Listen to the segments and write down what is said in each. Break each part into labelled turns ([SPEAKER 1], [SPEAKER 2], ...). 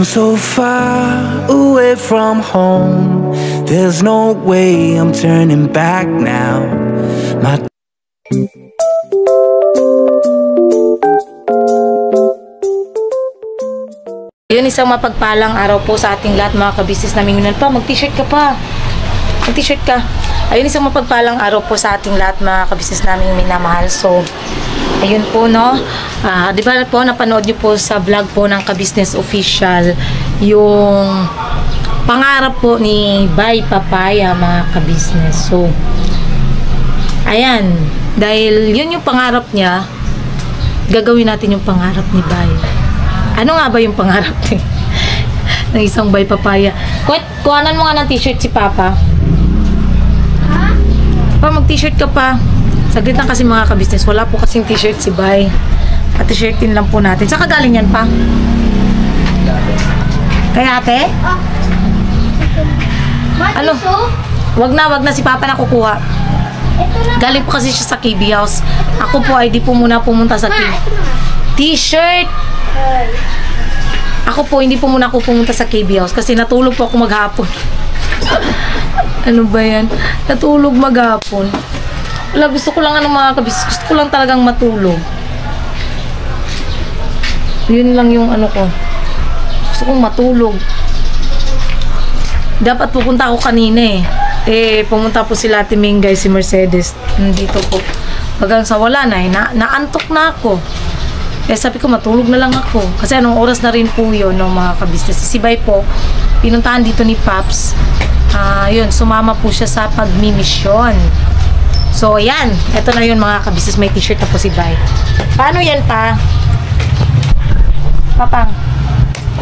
[SPEAKER 1] I'm so far away from home. There's no way I'm turning back now. My
[SPEAKER 2] Yun, isang mapagpalang araw po sa ating lahat mga kabisnes namin. Yun pa, mag-t-shirt ka pa. Mag-t-shirt ka. Ayun, isang mapagpalang araw po sa ating lahat mga kabisnes namin minamahal. So, ayun po, no. Di ba po, napanood nyo po sa vlog po ng Kabisnes Official yung pangarap po ni Bay Papaya mga kabisnes. So, ayan. Dahil yun yung pangarap niya, gagawin natin yung pangarap ni Bay. Ano nga ba yung pangarap ng isang Bay Papaya? Kuhanan mo nga ng t-shirt si Papa. Pa, mag-t-shirt ka pa. Saglit lang kasi mga kabisnes. Wala po kasing t-shirt si Bay. At t-shirtin lang po natin. Saan ka galing yan pa? Kay ate? Ano? Wag na si Papa na kukuha. Galing po kasi siya sa KB House. Ako po ay di po muna pumunta sa KB. T-shirt! Ako po, hindi po muna ako pumunta sa KB House kasi natulog po ako maghapon. Ano ba yan? Natulog maghapon. Wala, gusto ko lang mga kabis. Gusto ko lang talagang matulog. Yun lang yung ano ko. Gusto kong matulog. Dapat pupunta ako kanina pumunta po sila Ate Mingay, si Mercedes. Nandito po. Hanggang sa wala na naantok na ako. Sabi ko, matulog na lang ako. Kasi anong oras na rin po yun, no, mga kabisnes. Si Bay po, pinuntahan dito ni Paps. Yun, sumama po siya sa pagmimisyon. So, ayan. Ito na yun, mga kabisnes. May t-shirt na po si Bay. Paano yan pa? Papang?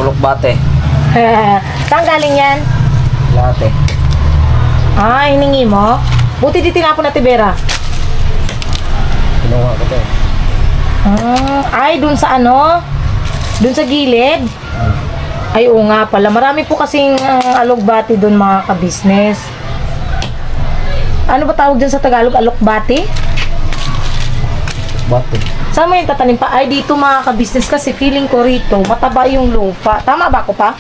[SPEAKER 3] Kulok bate.
[SPEAKER 2] Saan galing yan?
[SPEAKER 3] Late.
[SPEAKER 2] Hiningi mo? Buti di tinapon na Tibera.
[SPEAKER 3] Kinuha ko to.
[SPEAKER 2] Ay, dun sa ano? Dun sa gilid? Ay, oo nga pala. Marami po kasing alugbati dun, mga kabisnes. Ano ba tawag dyan sa Tagalog? Alokbati?
[SPEAKER 3] Bate.
[SPEAKER 2] Saan mo yung tatanim pa? Ay, dito mga kabisnes kasi feeling ko rito, mataba yung lupa. Tama ba ko pa?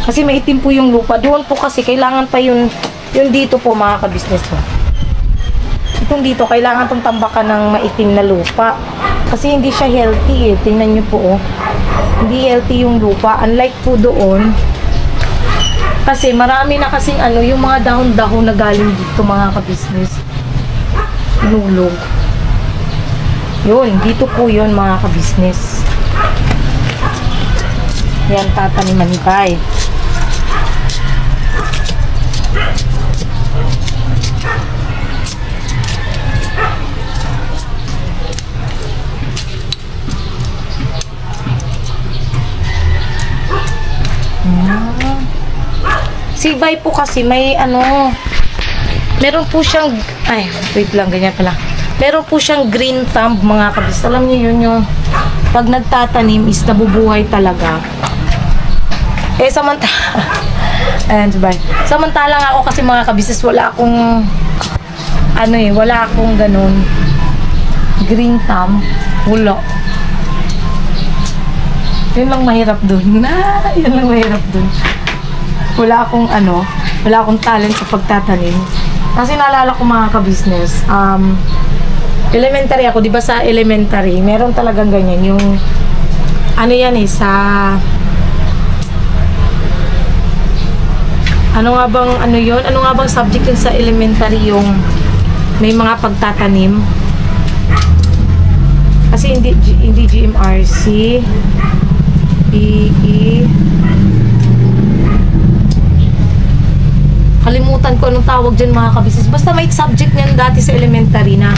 [SPEAKER 2] Kasi maitim po yung lupa. Doon po kasi kailangan pa yung dito po mga kabisnes po. Itong dito, kailangan itong tambakan ng maitim na lupa. Kasi hindi siya healthy Tingnan nyo po Hindi healthy yung lupa. Unlike po doon, kasi marami na kasing yung mga dahon-dahon na galing dito mga kabisnes. Nulog. Yun, dito po yun mga kabisnes. Yan, tataniman ni Bay. Si Bay po kasi may meron po siyang, wait lang, ganyan pala. Meron po siyang green thumb mga kabis. Alam niyo yun yung pag nagtatanim is nabubuhay talaga. Ayan si Bay. Samantalang ako kasi mga kabis, wala akong wala akong ganun green thumb. Wala. Yun lang mahirap dun. Yun lang mahirap dun. Wala akong talent sa pagtatanim. Kasi naalala ko mga kabisnes, elementary ako, di ba sa elementary, meron talagang ganyan, yung, sa, ano nga bang subject yun sa elementary, yung, may mga pagtatanim. Kasi hindi GMRC, kalimutan ko anong tawag dyan mga kabisnes. Basta may subject niyan dati sa elementary na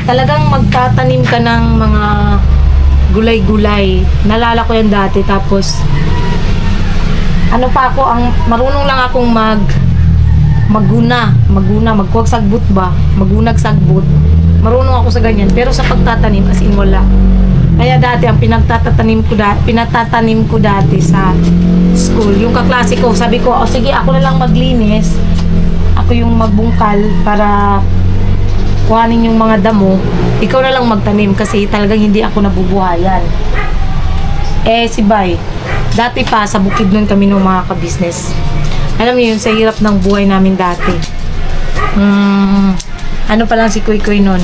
[SPEAKER 2] talagang magtatanim ka ng mga gulay-gulay. Nalala ko yan dati. Tapos marunong lang akong magkuwag sagbut ba? Magunag sagbut. Marunong ako sa ganyan. Pero sa pagtatanim, as in wala. Kaya dati, ang pinatatanim ko dati sa school, yung kaklase ko, sabi ko, sige, ako na lang maglinis. Ako yung magbungkal para kuhanin yung mga damo. Ikaw na lang magtanim kasi talagang hindi ako nabubuhayan. Si Bay, Dati pa, sa Bukidnon kami nung mga ka-business. Alam niyo yun, sa hirap ng buhay namin dati. Ano pa lang si Kuy Kuy nun?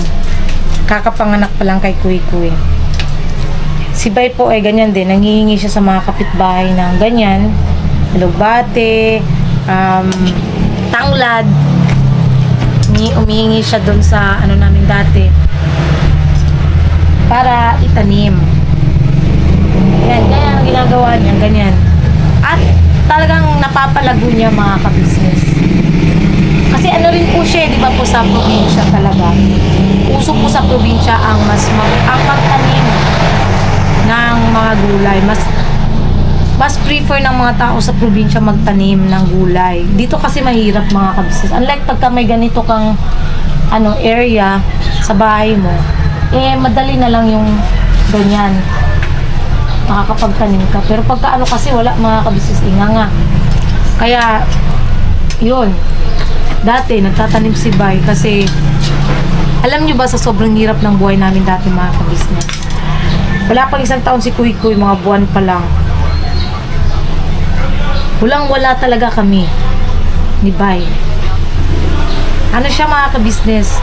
[SPEAKER 2] Kakapanganak pa lang kay Kuy Kuy. Si Bay po ay ganyan din. Nanghihingi siya sa mga kapitbahay ng ganyan. Alugbate, tanglad. Umihingi siya dun sa ano namin dati. Para itanim. Yan, ganyan ang ginagawa niya, ganyan. At talagang napapalago niya mga ka-business. Kasi ano rin po siya, di ba po sa probinsya talaga. Uso po sa probinsya ang magtanim ng mga gulay. Mas prefer ng mga tao sa probinsya magtanim ng gulay. Dito kasi mahirap mga ka-business. Unlike pagka may ganito kang area sa bahay mo, madali na lang yung ganyan. Makakapagtanim ka. Pero pagka kasi wala mga ka-business, inganga. Kaya, yun. Dati, nagtatanim si Bay kasi alam nyo ba sa sobrang hirap ng buhay namin dati mga ka-business? Wala pang isang taon si Kuy Kuy, mga buwan pa lang. Walang-wala talaga kami ni Bay. Ano siya mga ka-business?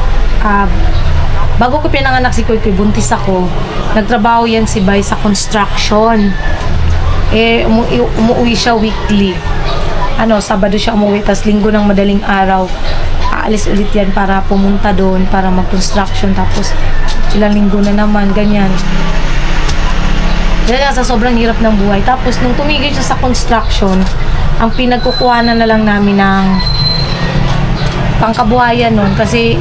[SPEAKER 2] Bago ko pinanganak si Kuy Kuy, buntis ako. Nagtrabaho yan si Bay sa construction. Umuwi siya weekly. Sabado siya umuwi, tas Linggo ng madaling araw, aalis ulit yan para pumunta doon, para mag-construction. Tapos, ilang linggo na naman, ganyan. Ganyan sa sobrang hirap ng buhay. Tapos, nung tumigil siya sa construction, ang pinagkukuhanan na lang namin ng pangkabuhayan nun. Kasi,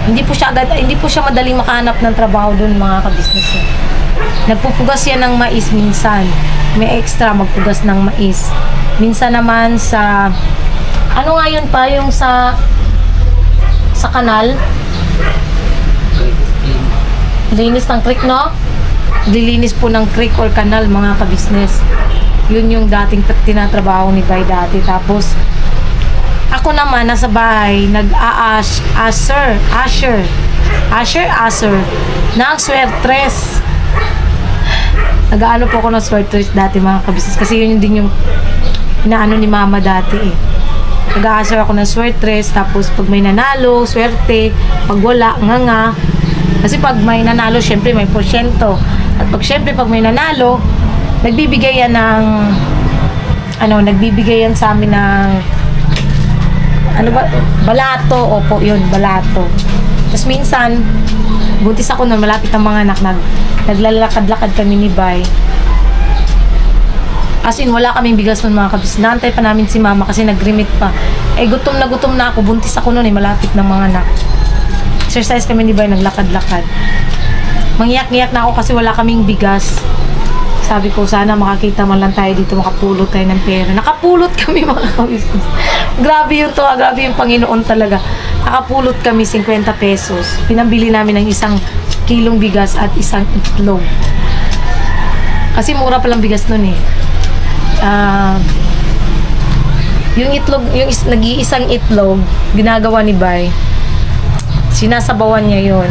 [SPEAKER 2] hindi po siya madaling makahanap ng trabaho doon mga ka-business. Nagpupugas yan ng mais minsan. May extra magpugas ng mais. Minsan naman sa ano nga yun pa yung sa kanal. Linis ng creek, no? Lilinis po ng creek or kanal mga ka-business. Yun yung dating tinatrabaho ni Bay dati. Tapos ako naman nasa bahay nag-usher ng swertres. Nag-aano po ako ng swertres dati mga ka-business kasi yun din yung inaano ni mama dati Nag-a-answer ako ng swertres, tapos pag may nanalo, swerte, pag wala, nga. Kasi pag may nanalo, syempre may porsyento. At pag may nanalo, nagbibigay yan sa amin ng balato. Opo, yun, balato. Tapos minsan, buntis ako nun, malapit ang mga anak, naglalakad-lakad kami ni Bay. As in, wala kaming bigas nun mga kabis. Naantay pa namin si mama kasi nag-remit pa. Gutom na ako. Buntis ako nun malapit ng mga anak. Exercise kami ni Bay, naglakad-lakad. Mangyak-ngyak na ako kasi wala kaming bigas. Sabi ko, sana makakita man lang tayo dito, makapulot tayo ng pera. Nakapulot kami mga kabis. Grabe yun to, grabe yung Panginoon talaga. Nakapulot kami 50 pesos. Pinambili namin ng 1 kilong bigas at 1 itlog. Kasi mura palang bigas nun yung itlog, yung nag-iisang itlog, ginagawa ni Bay, sinasabawan niya yun.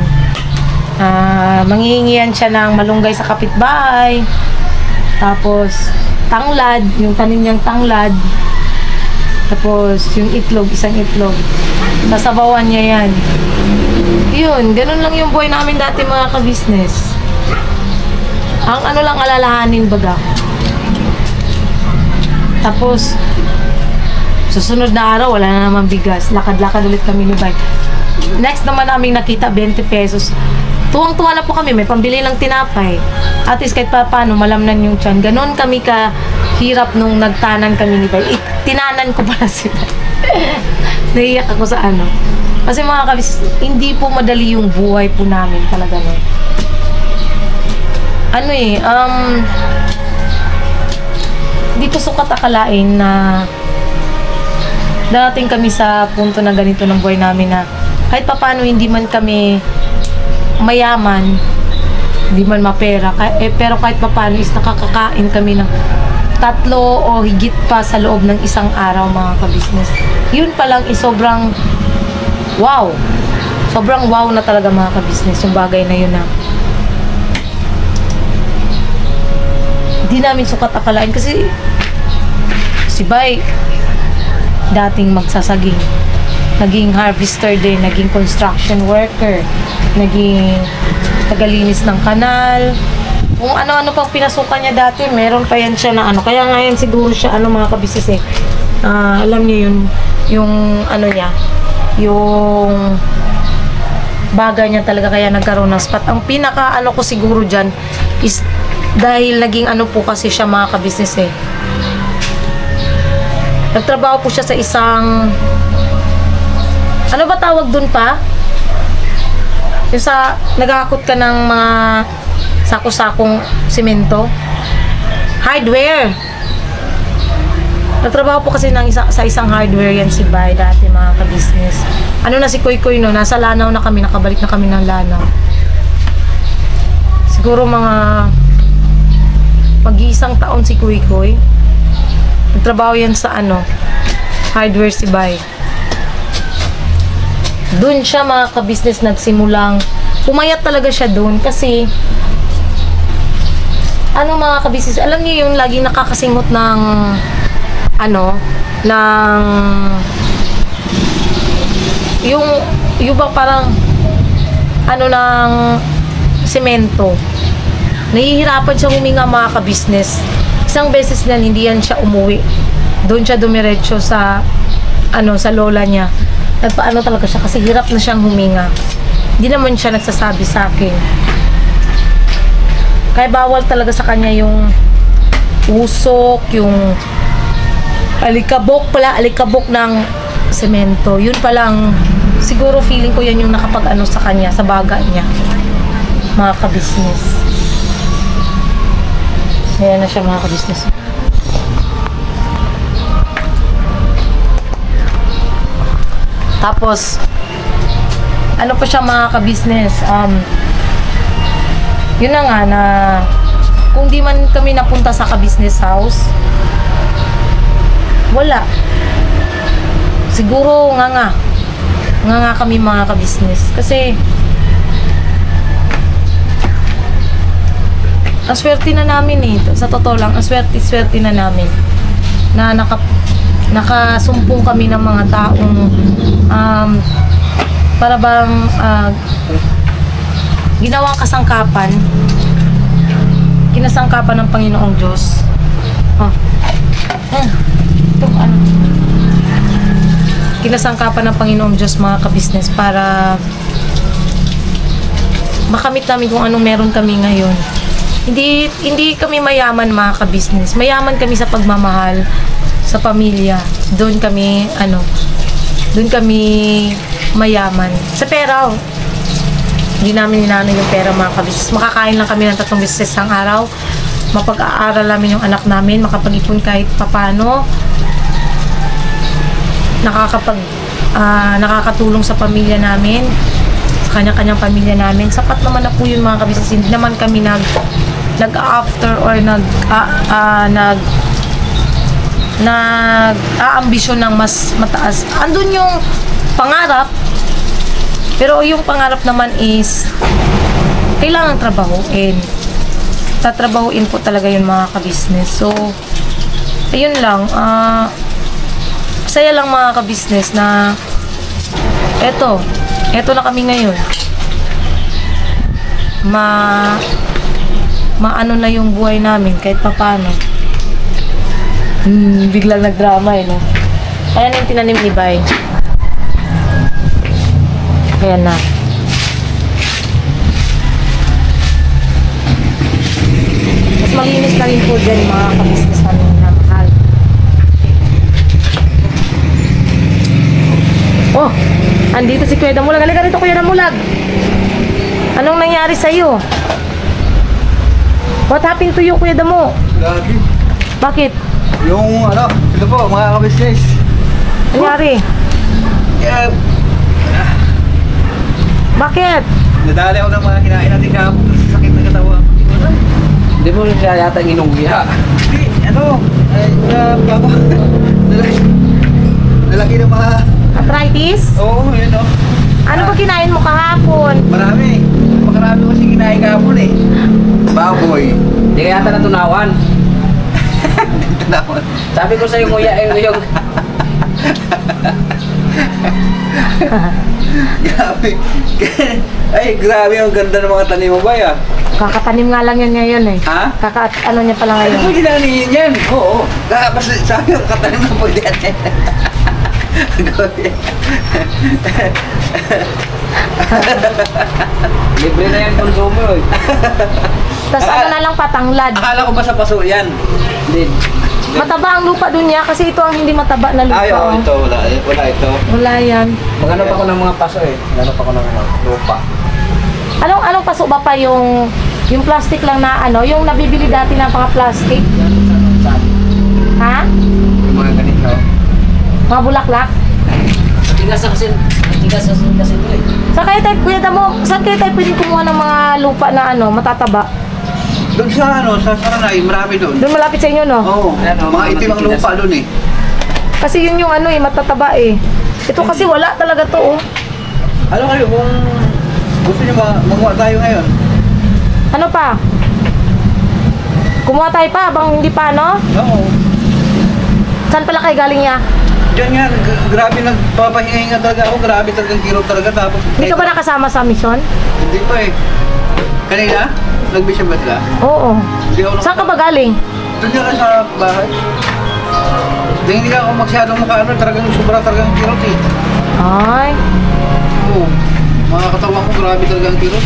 [SPEAKER 2] Manghihingihan siya ng malunggay sa kapitbahay, tapos tanglad, yung tanim niyang tanglad, tapos yung itlog, 1 itlog, nasabawan niya yan. Yun, ganun lang yung buhay namin dati mga ka-business. Ang lang alalahanin baga. Tapos, susunod na araw, wala na naman bigas. Lakad-lakad ulit kami ni Bay. Next naman namin nakita, 20 pesos. Tuwang-tuwa na po kami, may pambili lang tinapay. At least kahit paano, malamnan yung tiyan. Ganon kami kahirap nung nagtanan kami ni Bay. Tinanan ko pala sila. Naiyak ako sa Kasi mga kabis, hindi po madali yung buhay po namin talaga. Dito sukat akalain na darating kami sa punto na ganito ng buhay namin na kahit papaano hindi man kami mayaman, hindi man mapera, pero kahit papaano is nakakakain kami ng 3 o higit pa sa loob ng 1 araw mga ka-business. Yun pa lang is sobrang wow. Sobrang wow na talaga mga ka-business yung bagay na yun Di namin sukat akalain kasi si Bay dating magsasaging, naging harvester din, naging construction worker, naging tagalinis ng kanal, kung ano-ano pang pinasukan niya dati, meron pa yan siya na ano. Kaya ngayon siguro siya, mga kabisnes alam niyo yung ano niya, yung bagay niya talaga, kaya nagkaroon ng spot. Ang pinaka ko siguro dyan is dahil naging po kasi siya mga kabisnes nagtrabaho po siya sa isang, ano ba tawag dun pa? Yung sa, nag-aakot ka ng mga sako-sakong simento. Hardware. Nagtrabaho po kasi sa isang hardware yan si Bay dati mga ka-business. Ano na si Koy Koy no? Nasa Lanao na kami, nakabalik na kami ng Lanao. Siguro mga mag-iisang taon si Koy Koy. Nagtrabaho yan sa hardware si Bay. Doon siya mga ka-business nagsimulang pumayat talaga siya doon kasi mga ka-business, alam niyo yung laging nakakasingot ng ng yung ba parang ng semento. Nahihirapan siya huminga mga ka-business. Isang beses niyan hindi yan siya umuwi. Doon siya dumiretso sa sa lola niya. Nagpaano talaga siya kasi hirap na siyang huminga. Hindi naman siya nagsasabi sa akin. Kaya bawal talaga sa kanya yung usok, yung alikabok ng semento. Yun pa lang, siguro feeling ko yan yung nakapag sa kanya, sa baga niya. Mga ka-business. Ayan na siya mga ka-business. Tapos, pa siya mga ka-business, yun na nga na, kung di man kami napunta sa ka-business house, wala. Siguro nga kami mga ka-business. Kasi, ang swerte na namin sa totoo lang, ang swerte na namin na nakasumpong kami ng mga taong para bang ginawang kasangkapan, kinasangkapan ng Panginoong Diyos. Kinasangkapan ng Panginoong Diyos mga ka-business para makamit namin kung anong meron kami ngayon. Hindi kami mayaman mga ka-business. Mayaman kami sa pagmamahal sa pamilya. Doon kami mayaman. Sa pera, hindi namin inano yung pera mga ka-business. Makakain lang kami ng 3 beses sa isang araw. Mapag-aaral namin yung anak namin, makapag-ipon kahit papano. Nakakatulong sa pamilya namin, sa kanya-kanyang pamilya namin. Sapat naman na po yun mga ka-business. Hindi naman kami nag-after or nag-aambisyon ng mas mataas. Andun yung pangarap, pero yung pangarap naman is kailangan trabahuin. Tatrabahuin po talaga yun mga ka-business. So, ayun lang. Saya lang mga ka-business na eto na kami ngayon. Maano na yung buhay namin kahit papano. Biglang nagdrama no? Kaya na yung tinanim ni Bay. Kaya na. Mas malinis na rin po dyan mga ka-business namin na mahal. Oh! Andito si Kuya Damulag. Halika rito Kuya Damulag. Anong nangyari sa'yo? What happened to you Kuya Damo?
[SPEAKER 4] Lagi.
[SPEAKER 2] Bakit?
[SPEAKER 4] Yung ito po, mga ka-business.
[SPEAKER 2] Nangyari? Bakit?
[SPEAKER 4] Nadali ako ng mga kinain natin kahapon kasi sakit na katawan.
[SPEAKER 3] Hindi mo siya yata ginunggiha.
[SPEAKER 4] Hindi, baba. Nalaki ng mga...
[SPEAKER 2] Arthritis?
[SPEAKER 4] Oo, yun
[SPEAKER 2] Ano ba kinain mo kahapon?
[SPEAKER 4] Marami. Makarami ko kasi kinain kahapon Baboy.
[SPEAKER 3] Hindi ka yata natunawan.
[SPEAKER 4] dapat.
[SPEAKER 3] Sabi ko sa'yo, nguyain mo yung...
[SPEAKER 4] Grabe. Ay, grabe ang ganda ng mga tanim mo ba ya?
[SPEAKER 2] Kakatanim nga lang yan ngayon eh.
[SPEAKER 4] Ha?
[SPEAKER 2] Ano niya pala
[SPEAKER 4] Ay,
[SPEAKER 2] ngayon.
[SPEAKER 4] pwede na niyan yan. Oo. Kasi sabi ko, katanim na pwede yan.
[SPEAKER 3] Libre na yung konsumo eh.
[SPEAKER 2] Tapos ano na lang patanglad.
[SPEAKER 4] Akala ko ba sa paso yan?
[SPEAKER 3] Hindi.
[SPEAKER 2] Mataba ang lupa dun niya kasi ito ang hindi mataba na lupa.
[SPEAKER 4] Ay, oo,
[SPEAKER 2] oh.
[SPEAKER 4] ito. Wala ito.
[SPEAKER 2] Wala yan.
[SPEAKER 3] Maghanap ako ng mga paso eh. Maghanap ako ng lupa.
[SPEAKER 2] Anong paso ba pa yung plastic lang na ano, yung nabibili dati na mga plastic? Ha?
[SPEAKER 4] Yung mga ganito.
[SPEAKER 2] Mga bulaklak?
[SPEAKER 3] Matigas kasi ito eh.
[SPEAKER 2] Saan kayo tayo, kuya Damo, saan kayo tayo pwedeng kumuha ng mga lupa na ano, matataba?
[SPEAKER 4] Doon sa sa Saranay, marami doon.
[SPEAKER 2] Doon malapit sa inyo, no?
[SPEAKER 4] Oo.
[SPEAKER 3] Ayan,
[SPEAKER 4] Mga itim ang lupa doon eh.
[SPEAKER 2] Kasi yun yung ano eh, matataba eh. Ito kasi wala talaga to, oh.
[SPEAKER 4] Ano kayo kung gusto niyo magawa tayo ngayon?
[SPEAKER 2] Ano pa? Kumuha tayo pa, bang hindi pa, no?
[SPEAKER 4] Oo.
[SPEAKER 2] Saan pala kayo galing niya?
[SPEAKER 4] Diyan nga, grabe nagpapahinga talaga ako. Grabe talagang kirot talaga. Tapos,
[SPEAKER 2] Hindi ka ba nakasama sa mission?
[SPEAKER 4] Hindi pa eh. Kanina? Nag-mission ba sila?
[SPEAKER 2] Oo.
[SPEAKER 4] Hindi ako
[SPEAKER 2] Saan ka ba galing?
[SPEAKER 4] Doon nga sa bahay. Dahil hindi ako masyadong makaano. Talagang sobra talagang kirot eh.
[SPEAKER 2] Ay.
[SPEAKER 4] Oo. Mga katawan ko, grabe talagang kirot.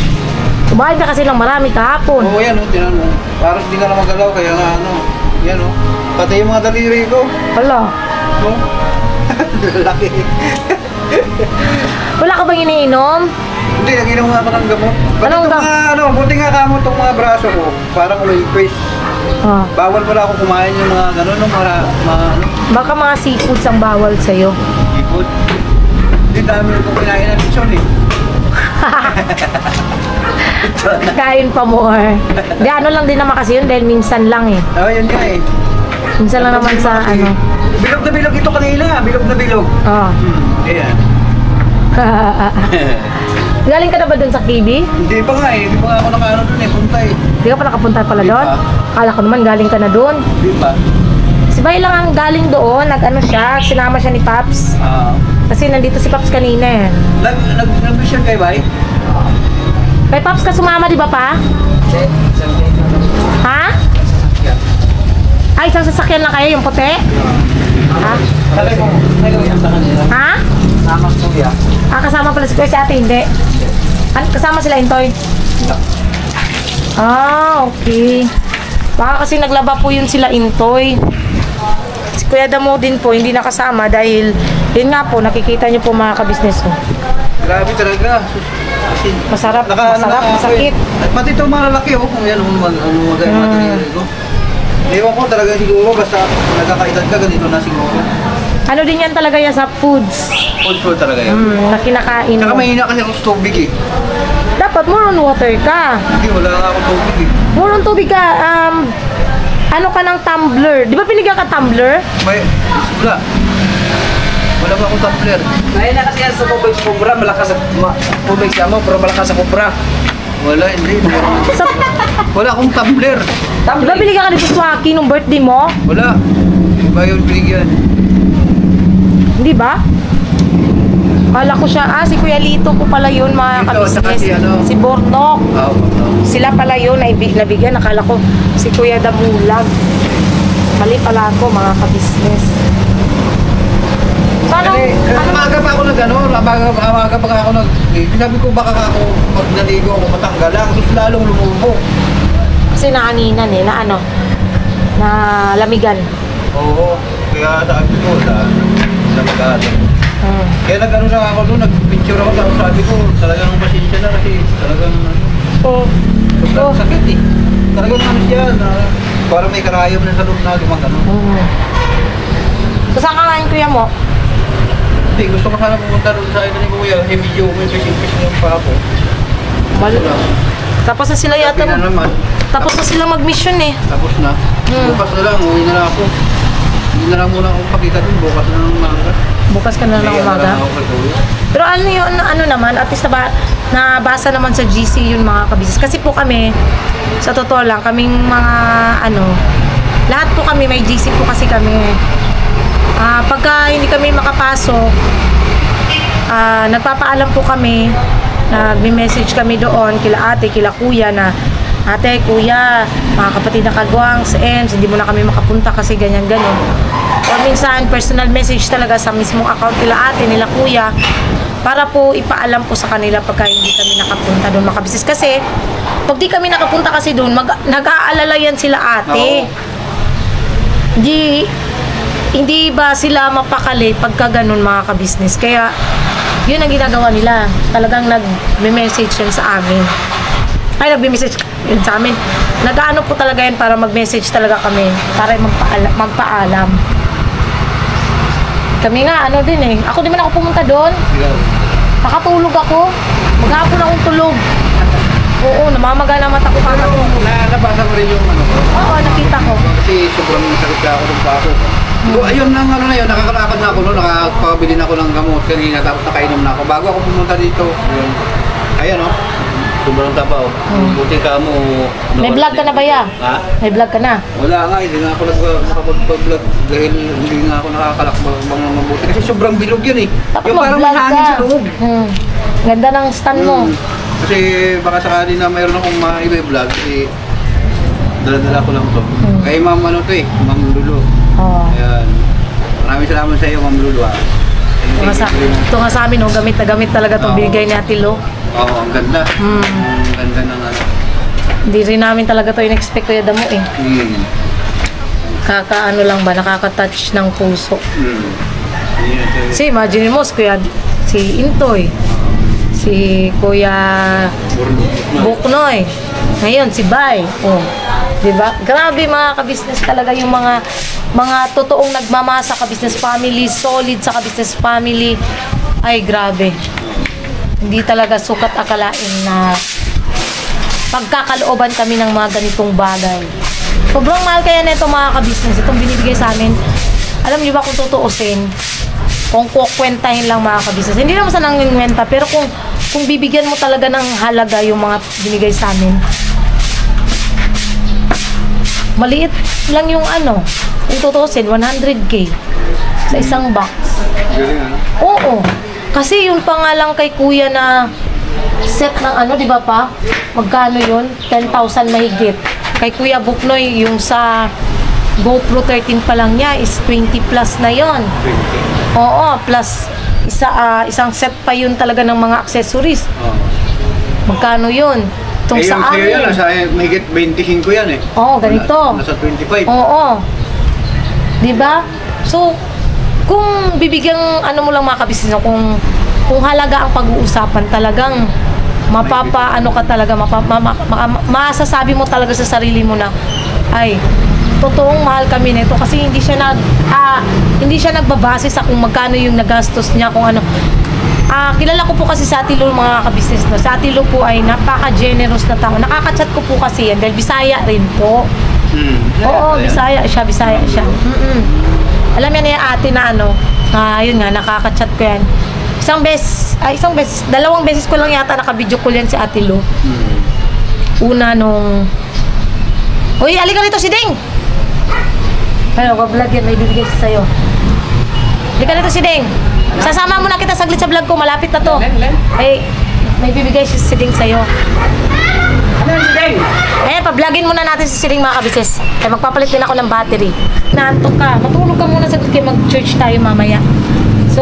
[SPEAKER 2] Kumain ka kasi ng marami kahapon.
[SPEAKER 4] Oo, yan o. Tinan mo. Parang hindi ka na magalaw. Kaya nga ano. Yan o. Pati yung mga daliri ko.
[SPEAKER 2] Wala.
[SPEAKER 4] Oo. Laki.
[SPEAKER 2] Wala ka bang iniinom?
[SPEAKER 4] Hindi, naginom nga ako ng gamot. Pati
[SPEAKER 2] Anong
[SPEAKER 4] itong mga ano, buti nga kamo itong mga braso ko. Parang ulipis.
[SPEAKER 2] Ah.
[SPEAKER 4] Bawal pala ako kumain yung mga gano'n, no, mga ano,
[SPEAKER 2] Baka mga seafoods ang bawal sa'yo.
[SPEAKER 4] seafood. Hindi dami ko kinain na lechon eh.
[SPEAKER 2] Kain pa more. Di ano lang din naman kasi yun dahil minsan lang eh.
[SPEAKER 4] Oh, yun nga eh.
[SPEAKER 2] Minsan lang naman sa ano.
[SPEAKER 4] Bilog na bilog ito kanina, bilog na bilog.
[SPEAKER 2] Oh.
[SPEAKER 4] Ayan.
[SPEAKER 2] Galing ka na ba dun sa KB?
[SPEAKER 4] Hindi pa nga eh, hindi pa nga ako nakaano dun eh, punta eh.
[SPEAKER 2] Di ka pa nakapunta pala
[SPEAKER 4] Di
[SPEAKER 2] doon?
[SPEAKER 4] pa.
[SPEAKER 2] Akala ko naman galing ka na doon.
[SPEAKER 4] Hindi pa.
[SPEAKER 2] Si Bay lang ang galing doon, nag-ano siya, sinama siya ni Paps. Kasi nandito si Paps kanina eh.
[SPEAKER 4] Nag-mission kayo ba eh?
[SPEAKER 2] Kay Paps ka sumama, di ba pa? Ha? Ay, isang sasakyan lang kayo, yung puti? Ha?
[SPEAKER 3] Sabi ko, yung sa kanila.
[SPEAKER 2] Ha?
[SPEAKER 3] Sama ko kuya.
[SPEAKER 2] Ah, kasama pala si Kuya, si ate, hindi. Kasama sila, Intoy? Ah, okay. Baka kasi naglaba po yun sila, Intoy. Si Kuya Damo din po, hindi nakasama dahil, yun nga po, nakikita niyo po mga kabisnes mo.
[SPEAKER 4] Grabe talaga.
[SPEAKER 2] Masarap,
[SPEAKER 4] Naka-
[SPEAKER 2] masarap,
[SPEAKER 4] naka-
[SPEAKER 2] masakit.
[SPEAKER 4] Pati itong mga lalaki, oh, kung yan, mga daliri ko. Ewan ko talaga siguro, basta nagkakaedad ka, ganito na siguro.
[SPEAKER 2] Ano din yan talaga yan sa foods
[SPEAKER 4] Food talaga yan.
[SPEAKER 2] na kinakain
[SPEAKER 4] Tsaka
[SPEAKER 2] mo.
[SPEAKER 4] mahina kasi ako sa tubig eh.
[SPEAKER 2] Dapat more on water ka.
[SPEAKER 4] Hindi, wala nga akong tubig eh.
[SPEAKER 2] More on tubig ka. Ano ka ng tumbler? Di ba pinigyan ka tumbler?
[SPEAKER 4] Wala. Wala pa akong tumbler.
[SPEAKER 3] Ngayon na kasi yan sa tubig sa kubra, malakas sa tubig siya mo, pero malakas sa kubra.
[SPEAKER 4] Wala, hindi.
[SPEAKER 2] Sa,
[SPEAKER 4] Wala akong tumbler.
[SPEAKER 2] di ba binigyan ka dito sa Waki nung birthday mo?
[SPEAKER 4] Wala. Hindi ba yun binigyan?
[SPEAKER 2] Di ba? Kala ko siya, si Kuya Lito po pala yun mga
[SPEAKER 4] Lito,
[SPEAKER 2] kabisnes.
[SPEAKER 4] saka si ano?
[SPEAKER 2] Si Bornok.
[SPEAKER 4] Oo.
[SPEAKER 2] Sila pala yun na nabigyan. Nakala ko si Kuya Damulag. Mali pala ako mga kabisnes. So,
[SPEAKER 4] Maaga pa ako nag-ano, maaga pa ako sabi ko baka ako pag naligo ako matanggalan, gusto lalong lumubog.
[SPEAKER 2] kasi naaninan eh, na ano, na lamigan.
[SPEAKER 4] Oo, kaya sabi ko na mag-ano. Kaya nag-ano lang ako doon, nag-picture ako, tapos sabi ko talagang pasensya na kasi talagang
[SPEAKER 2] Oh.
[SPEAKER 4] sobrang sakit eh. Talagang ano siya, na, parang may karayom na sa loob na gumagano.
[SPEAKER 2] So, saan ka ngayon, kuya mo?
[SPEAKER 4] Hindi, gusto ko sana pumunta doon sa ito ni Kuya, kasi medyo may pisin-pisin yung pa ako.
[SPEAKER 2] Tapos na sila yata
[SPEAKER 4] Sabi na naman,
[SPEAKER 2] Tapos na sila mag-mission eh.
[SPEAKER 4] tapos na. Bukas na lang, uwi na lang ako. Hindi na lang muna akong pakita doon, bukas na lang umaga.
[SPEAKER 2] Bukas ka na lang
[SPEAKER 4] Kaya
[SPEAKER 2] umaga.
[SPEAKER 4] na lang ako kay Kuya.
[SPEAKER 2] Pero ano yun, ano naman, at least nabasa naman sa GC yun mga kabisnes. Kasi po kami, sa totoo lang, kaming mga ano, lahat po kami, may GC po kasi kami. Pagka hindi kami makapasok, nagpapaalam po kami, nagme-message kami doon kila ate, kila kuya na ate, kuya, mga kapatid na kagwang sa EMS, hindi mo na kami makapunta kasi ganyan-ganyan. O minsan, personal message talaga sa mismong account nila ate, nila kuya, para po ipaalam po sa kanila pagka hindi kami nakapunta doon makabisis. Kasi, pag di kami nakapunta kasi doon, nag-aalala yan sila ate. Hindi ba sila mapakali pagka ganun mga kabisnes. Kaya, yun ang ginagawa nila. Talagang nag-message yan sa amin. Ay, nag-message yun sa amin. Nag-ano po talaga yan para mag-message talaga kami. Para magpaalam. Kami nga, ano din eh. Ako din man ako pumunta doon. Nakatulog ako. Maghapon akong tulog. Oo, namamaga na mata ko pa ako.
[SPEAKER 4] Nabasa ko rin yung ano ko.
[SPEAKER 2] Oo, nakita ko.
[SPEAKER 4] Kasi sobrang sakit ka ako ng pako. So, ayun na ano na yun, nakakalakad na ako noon, nakapabili na ako ng gamot kanina, tapos nakainom na ako. Bago ako pumunta dito, yun. Ayan o, sobrang tabaw. Buti ka mo.
[SPEAKER 2] May vlog ka na ba ya?
[SPEAKER 4] Ha?
[SPEAKER 2] May vlog ka na?
[SPEAKER 4] Wala nga, hindi nga ako nakapag-vlog dahil hindi nga ako nakakalakbang ng mabuti. Kasi sobrang bilog yun eh.
[SPEAKER 2] Dapat
[SPEAKER 4] Yung parang may
[SPEAKER 2] mag-vlog
[SPEAKER 4] hangin
[SPEAKER 2] ka.
[SPEAKER 4] sa loob.
[SPEAKER 2] Ganda ng stand mo.
[SPEAKER 4] Kasi baka sakali na mayroon akong ma-vlog, eh, dala-dala ko lang to. Kay Ma'am ano to eh, Ma'am Lulu.
[SPEAKER 2] Oo.
[SPEAKER 4] Ayan. Maraming salamat sa iyo, Ma'am Lulu.
[SPEAKER 2] Ito nga sa amin, oh, gamit na gamit talaga itong binigay ni Ate Lo.
[SPEAKER 4] Oo, ang ganda. Ang ganda ng ano.
[SPEAKER 2] Hindi rin namin talaga ito in-expect Kuya Damo eh. Kakaano lang ba, nakaka-touch ng puso. Kasi imagine mo, si Intoy, si Kuya Buknoy, ngayon si Bay. Oh, 'di ba? Grabe mga ka-business talaga yung mga totoong nagmamasa ka-business family, solid sa ka-business family. Ay grabe. Hindi talaga sukat akalain na pagkakalooban kami ng mga ganitong bagay. Sobrang mahal kaya nito mga ka-business, itong binibigay sa amin. Alam niyo ba kung tutuusin, kung kukwentahin lang mga ka-business, hindi naman sa nangingwenta, pero kung bibigyan mo talaga ng halaga yung mga binigay sa amin, maliit lang yung ano, kung tutuusin, 100k sa isang box. Oo. Kasi yung pa nga lang kay kuya na set ng ano, di ba pa? Magkano yun? 10,000 mahigit. Kay Kuya Buknoy, yung sa GoPro 13 pa lang niya is 20 plus na yon. Oo, plus isang set pa yun talaga ng mga accessories. Magkano yun? Itong sa
[SPEAKER 4] yung sa'yo yan, nasa mahigit 25 yan eh.
[SPEAKER 2] Oo, ganito.
[SPEAKER 4] Nasa 25.
[SPEAKER 2] Oo. Diba? So, kung bibigyang ano mo lang mga kabisnes, kung halaga ang pag-uusapan, talagang ano ka talaga, masasabi mo talaga sa sarili mo na, ay, totoong mahal kami nito kasi hindi siya nagbabase sa kung magkano yung nagastos niya, kung ano. Kilala ko po kasi sa Ate Lo mga kabisnes, no. Sa Ate Lo po ay napaka-generous na tao. Nakaka-chat ko po kasi yan dahil Bisaya rin po. Oo, Bisaya siya. Alam yan yung ate na ano, yun nga, nakaka-chat ko yan. Dalawang beses ko lang yata naka-video call yan si Ate Lo. Una nung, uy, alika rito si Ding! Ano, vlog yan, may bibigay siya sa'yo. Alika rito si Ding! Sasama muna kita saglit sa vlog ko, malapit na to. May bibigay siya si Ding sa'yo.
[SPEAKER 3] Ano si Ding?
[SPEAKER 2] Pa-vlogin muna natin si Ding mga kabises. Magpapalit din ako ng battery. Naantok ka, matulog ka muna saglit kayo, mag-church tayo mamaya. So,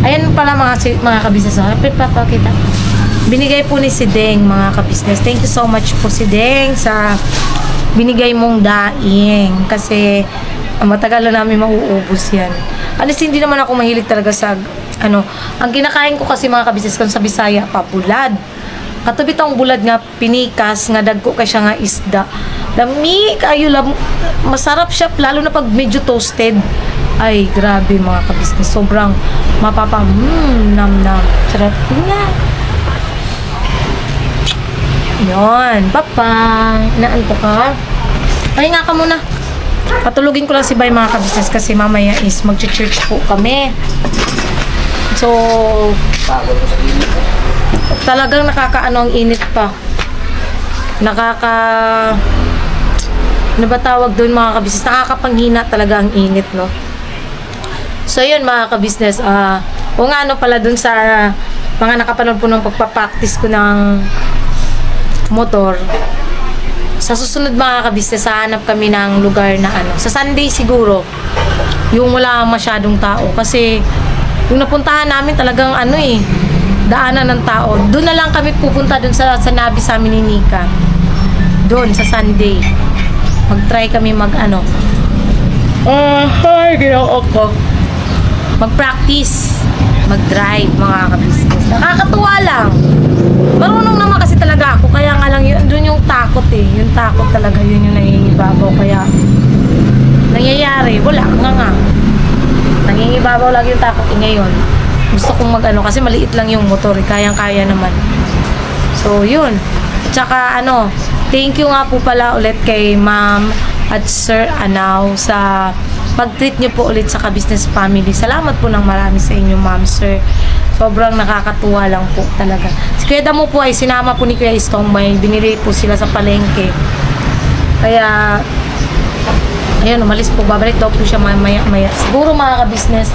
[SPEAKER 2] ayan pala mga kabises. Papakita. Binigay po ni si Ding mga kabisnes. Thank you so much po si Ding sa binigay mong daing. Kasi matagal na namin mauubos yan. Alis hindi naman ako mahilig talaga sa ano. Ang kinakain ko kasi mga kabisnes kung sa Bisaya, papulad. Katubi tong bulad nga pinikas, nga dagko kay siya nga isda. Lami kayo masarap siya lalo na pag medyo toasted. Ay, grabe mga kabisnes. Sobrang nam-nam. Sarap nga. Yun. Papa. Inaanto ka? Ay nga ka muna. Patulugin ko lang si Bay mga kabisnes kasi mamaya is mag-church po kami. So, talagang nakakaano ang init pa. ano ba tawag doon mga kabisnes, nakakapanghina talaga ang init, no? So yun mga kabisnes, o nga ano pala dun sa mga nakapanood po ng pagpapractice ko ng motor, sa susunod mga kabisnes, hahanap kami ng lugar na ano, sa Sunday siguro, yung wala masyadong tao, kasi yung napuntahan namin talagang ano daanan ng tao. Doon na lang kami pupunta doon sa nabi sa amin ni Nika. Doon sa Sunday. Mag-try kami mag-practice, mag-drive mga kabisnes. Nakakatuwa lang. Marunong naman kasi talaga ako, kaya nga lang yun, doon yung takot yung takot talaga, yun yung nangingibabaw, kaya nangyayari, wala nga. Nangingibabaw lagi yung takot ngayon. Gusto kong kasi maliit lang yung motor, kayang-kaya naman. So yun. Tsaka thank you nga po pala ulit kay Ma'am at Sir Anaw sa pag-treat nyo po ulit sa Ka-Business Family. Salamat po ng marami sa inyo, Ma'am, Sir. Sobrang nakakatuwa lang po talaga. Si Kuya Damo po ay sinama po ni Kuya Istong, may binili po sila sa palengke. Kaya ayun, umalis po, babalik daw po siya maya. Siguro mga ka-business,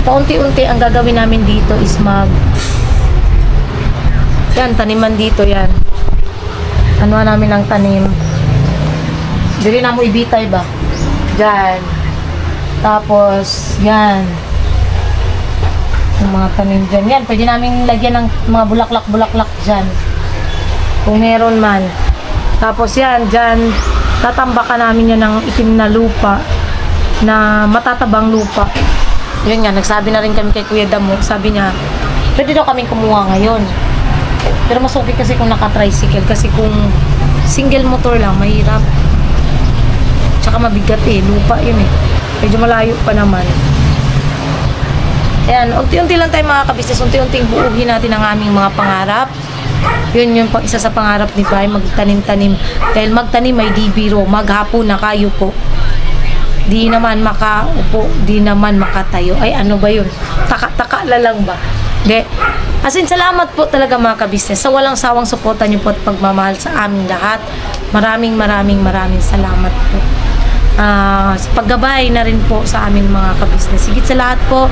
[SPEAKER 2] paunti-unti ang gagawin namin dito is yan, taniman dito yan. Ano namin ang tanim. Dili na mo ibitay ba? Diyan. Tapos, yan. Yung mga tanim dyan. Yan, pwede namin lagyan ng mga bulaklak-bulaklak dyan. Kung meron man. Tapos yan, dyan, tatambakan namin yan ng itim na lupa. Na matatabang lupa. Yun nga, nagsabi na rin kami kay Kuya Damo. Sabi niya, pwede daw kaming kumuha ngayon. Pero mas okay kasi kung naka-tricycle. Kasi kung single motor lang, mahirap. Tsaka mabigat lupa yun Medyo malayo pa naman. Ayan, unti-unti lang tayo mga kabisnes. Unti-unting buuhin natin ang aming mga pangarap. Yun yung isa sa pangarap ni Pai, magtanim-tanim. Dahil magtanim may di biro, maghapon na kayo po. Di naman makaupo, di naman makatayo. Ay, ano ba yun? Taka-taka lang ba? De, as in, salamat po talaga mga kabisnes. Sa walang sawang suporta niyo po at pagmamahal sa aming lahat. Maraming salamat po. Sa paggabay na rin po sa amin mga kabisnes. Higit sa lahat po,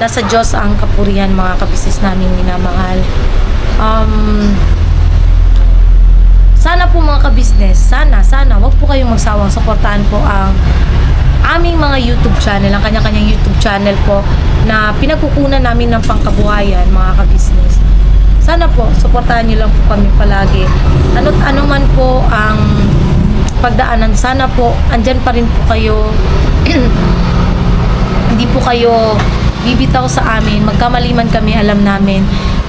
[SPEAKER 2] nasa Diyos ang kapurihan mga kabisnes namin minamahal. Sana po mga kabisnes, sana, wag po kayong magsawang suportahan po ang aming mga YouTube channel, ang kanya-kanyang YouTube channel po na pinagkukunan namin ng pangkabuhayan mga kabisnes. Sana po, suportahan niyo lang po kami palagi. Ano man po ang pagdaanan, sana po andyan pa rin po kayo. Hindi po kayo bibitaw sa amin. Magkamali man kami, alam namin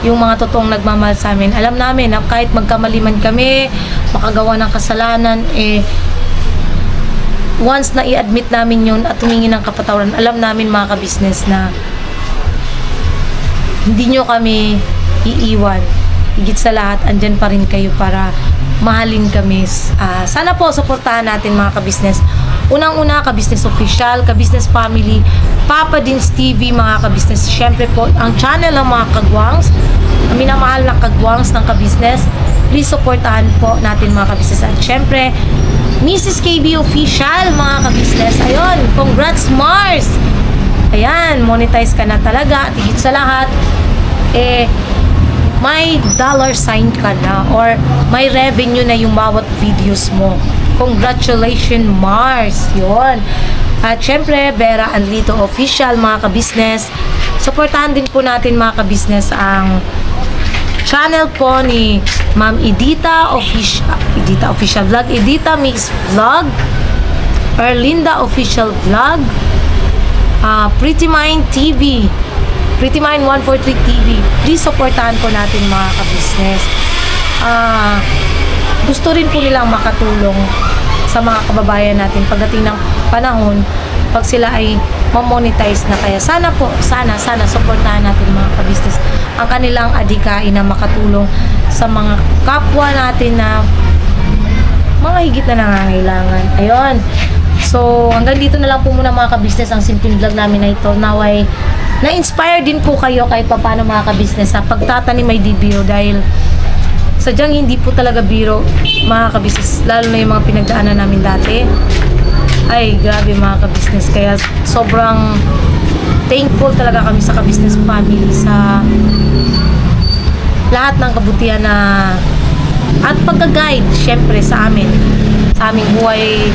[SPEAKER 2] yung mga totoong nagmamahal sa amin. Alam namin na kahit magkamali man kami, makagawa ng kasalanan, once na i-admit namin yun at humingi ng kapatawaran, alam namin mga kabisnes na hindi nyo kami iiwan. Higit sa lahat, andyan pa rin kayo para mahalin kami. Sana po suportahan natin mga kabisnes. Unang-una, Ka-Business Official, Ka-Business Family, Papa Dins TV mga kabisnes. Syempre po, ang channel ng mga kagwangs, ang minamahal na kagwangs ng kabisnes. Please supportahan po natin mga kabisnes. At syempre, Mrs. KB Official mga kabisnes. Ayun, congrats Mars! Ayan, monetize ka na talaga. At higit sa lahat, may $sign ka na or may revenue na yung bawat videos mo. Congratulations Mars! Yun. At syempre, Vera Anlito Official mga kabisnes. Supportahan din po natin mga kabisnes ang channel po ni Ma'am Edita Official Vlog, Edita Mix Vlog, Erlinda Official Vlog, Pretty Mind TV, Pretty Mind 143 TV. Please supportahan po natin mga kabisnes. Gusto rin po nilang makatulong sa mga kababayan natin pagdating ng panahon pag sila ay mamonetize na. Kaya sana po, sana supportahan natin mga kabisnes ang kanilang adhikain na makatulong sa mga kapwa natin na mga higit na nangangailangan. Ayun. So, hanggang dito na lang po muna mga kabisnes ang simpleng vlog namin na ito. Naway, na-inspire din po kayo kahit pa paano mga kabisnes sa pagtatanim may DBO dahil Sadyang hindi po talaga biro, mga kabisnes, lalo na yung mga pinagdaanan namin dati. Ay, grabe mga kabisnes. Kaya sobrang thankful talaga kami sa kabisnes family sa lahat ng kabutihan na at pagka-guide, syempre sa amin. Sa aming buhay,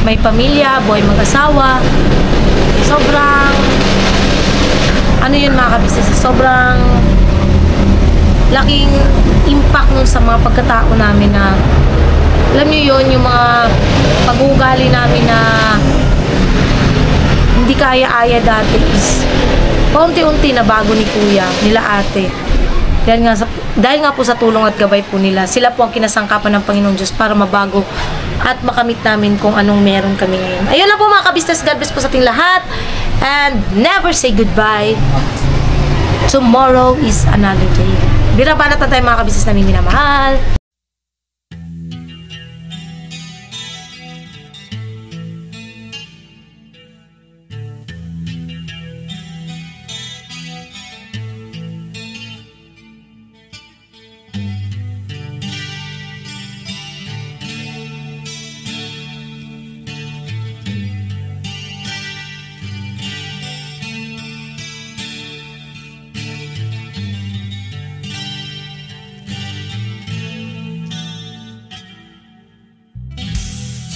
[SPEAKER 2] may pamilya, buhay mag-asawa. Sobrang, ano yun mga kabisnes, sobrang laking impact nun sa mga pagkatao namin na alam nyo yun, yung mga pag-uugali namin na hindi kaya-aya dati is paunti-unti na bago ni kuya, nila ate. Dahil nga po sa tulong at gabay po nila, sila po ang kinasangkapan ng Panginoon Diyos para mabago at makamit namin kung anong meron kami ngayon. Ayun lang po mga ka-business, God bless po sa ating lahat and never say goodbye. Tomorrow is another day. Binabanatan tayo mga ka-business namin minamahal.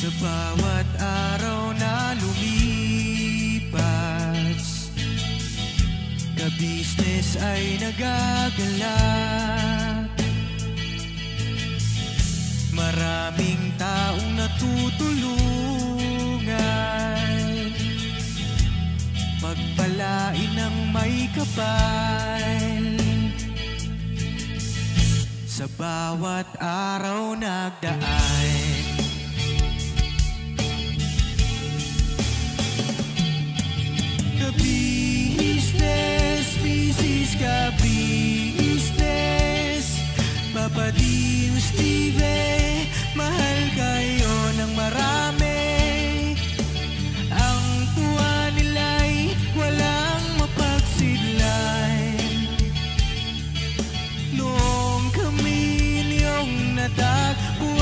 [SPEAKER 1] Sa bawat araw na lumipas, ka-business ay nagagalak. Maraming taong natutulungan, pagpalain ng may kapal. Sa bawat araw nagdaan, ka-business, business ka-business, Papa Dio, Steve, mahal kayo ng marami. Ang tuwa nila'y walang mapagsidlan. Noong kami niyong natagpuan,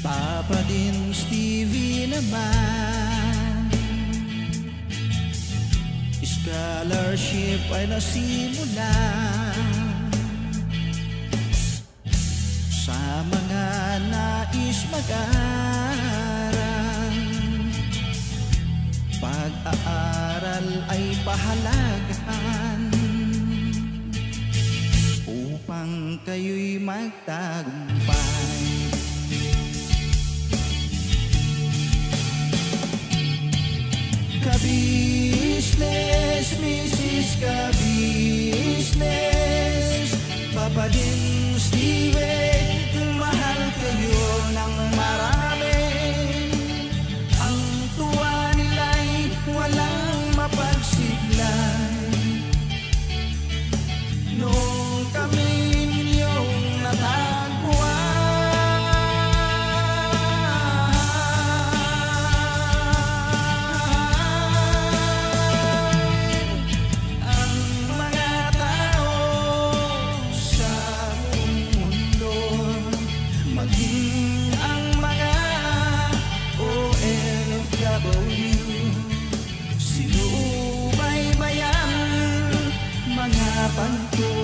[SPEAKER 5] Papa din Stevie naman, scholarship ay nasimulan sa mga nais mag-aral. Pag-aaral ay pahalagahan upang kayo'y magtagumpay. Ka-business, Mrs. Ka-business, Papa din Steve, mahal kayo ng marami. Ang tuwa nila'y walang mapagsiglan. Noong kami ninyong natagpuan, sinubaybayan mga pagtuloy.